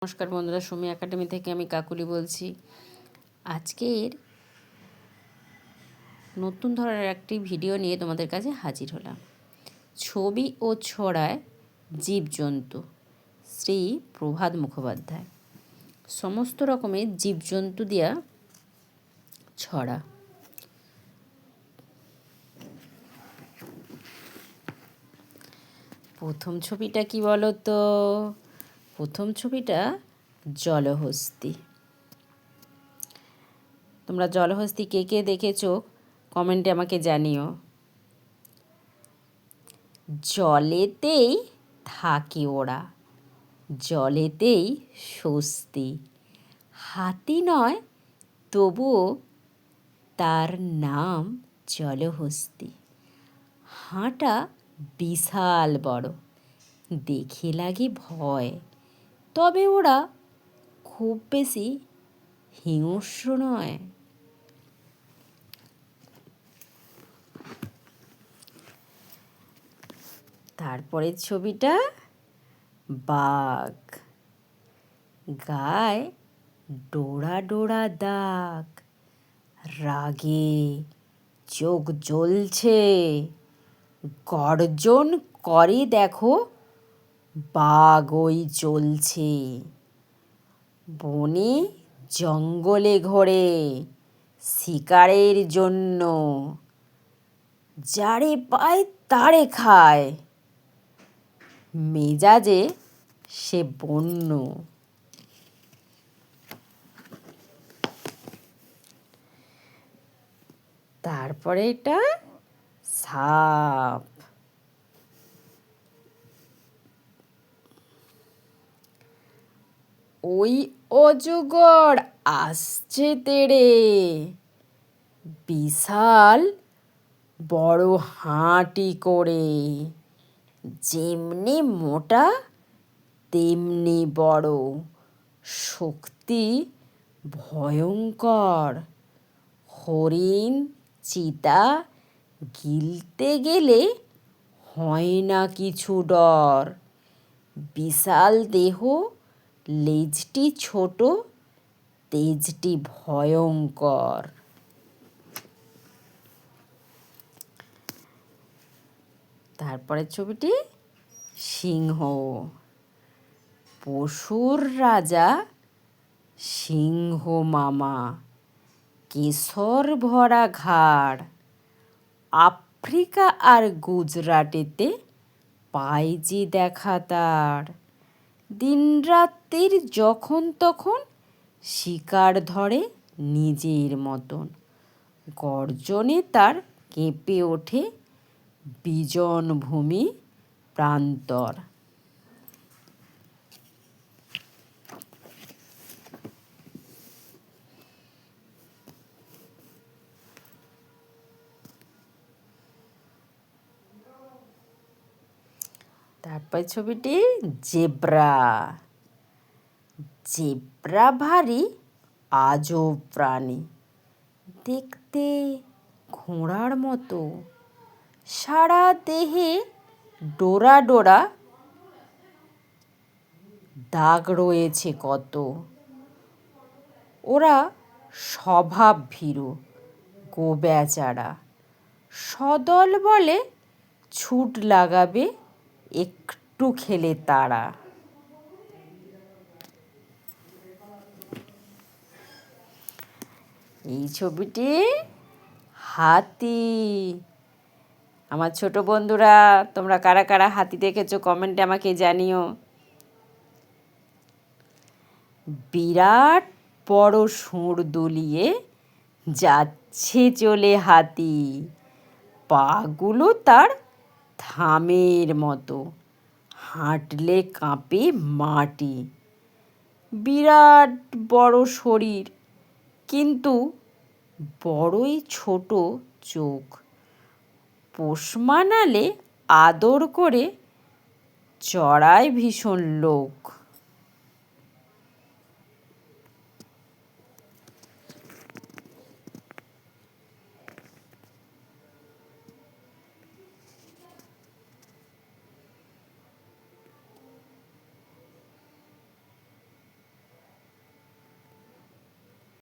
নমস্কার বন্ধুরা, সুমি একাডেমি থেকে আমি কাকুলি বলছি। আজকের নতুন ধরনের একটি ভিডিও নিয়ে তোমাদের কাছে হাজির হলাম। ছবি ও ছড়ায় জীবজন্তু, শ্রী প্রভাত মুখোপাধ্যায়। সমস্ত রকমের জীবজন্তু দিয়া ছড়া। প্রথম ছবিটা কি বলো তো? প্রথম ছবিটা জলহস্তি। তোমরা জলহস্তি কে কে দেখেছো কমেন্টে আমাকে জানিও। জলেতেই থাকে ওরা, জলেতেই স্বস্তি। হাতি নয় তবুও তার নাম জলহস্তি। হাঁটা বিশাল বড়, দেখে লাগে ভয়, তবে ওরা খুব বেশি হিংস্র নয়। তারপরের ছবিটা বাঘ। গায়ে ডোরা ডোরা দাগ, রাগে চোখ জ্বলছে, গর্জন করে দেখো বাঘ ওই চলছে। বনে জঙ্গলে ঘোরে শিকারের জন্য, যারে পায় তারে খায়, মেজাজে সে বন্য। তারপরে এটা সাপ। ওই অজগর আসছে তেড়ে, বিশাল বড় হাঁটি করে, যেমনি মোটা তেমনি বড়, শক্তি ভয়ঙ্কর। হরিণ চিতা গিলতে গেলে হয় না কিছু ডর। বিশাল দেহ, লেজটি ছোট, তেজটি ভয়ঙ্কর। তারপরের ছবিটি সিংহ। পশুর রাজা সিংহ মামা, কেশর ভরা ঘাড়। আফ্রিকা আর গুজরাটেতে পাই যে দেখা তার। দিনরাত্রির যখন তখন শিকার ধরে নিজের মতন। গর্জনে তার কেঁপে ওঠে বিজন ভূমি প্রান্তর। তারপর ছবিটি জেব্রা। জেব্রা ভারী আজব প্রাণী, দেখতে ঘোড়ার মতো, সারা দেহে ডোরা ডোরা দাগ রয়েছে কত। ওরা স্বভাব ভীরু, গোবেচারা, সদল বলে ছুট লাগাবে একটু খেলে তারা। এই ছবিটি হাতি। আমার ছোট বন্ধুরা, তোমরা কারা কারা হাতি দেখেছো কমেন্টে আমাকে জানিও। বিরাট বড় সুঁড় দুলিয়ে যাচ্ছে চলে হাতি, পাগুলো তার থামের মতো, হাঁটলে কাঁপে মাটি। বিরাট বড় শরীর, কিন্তু বড়ই ছোট চোখ। পোষ মানালে আদর করে চড়ায় ভীষণ লোক।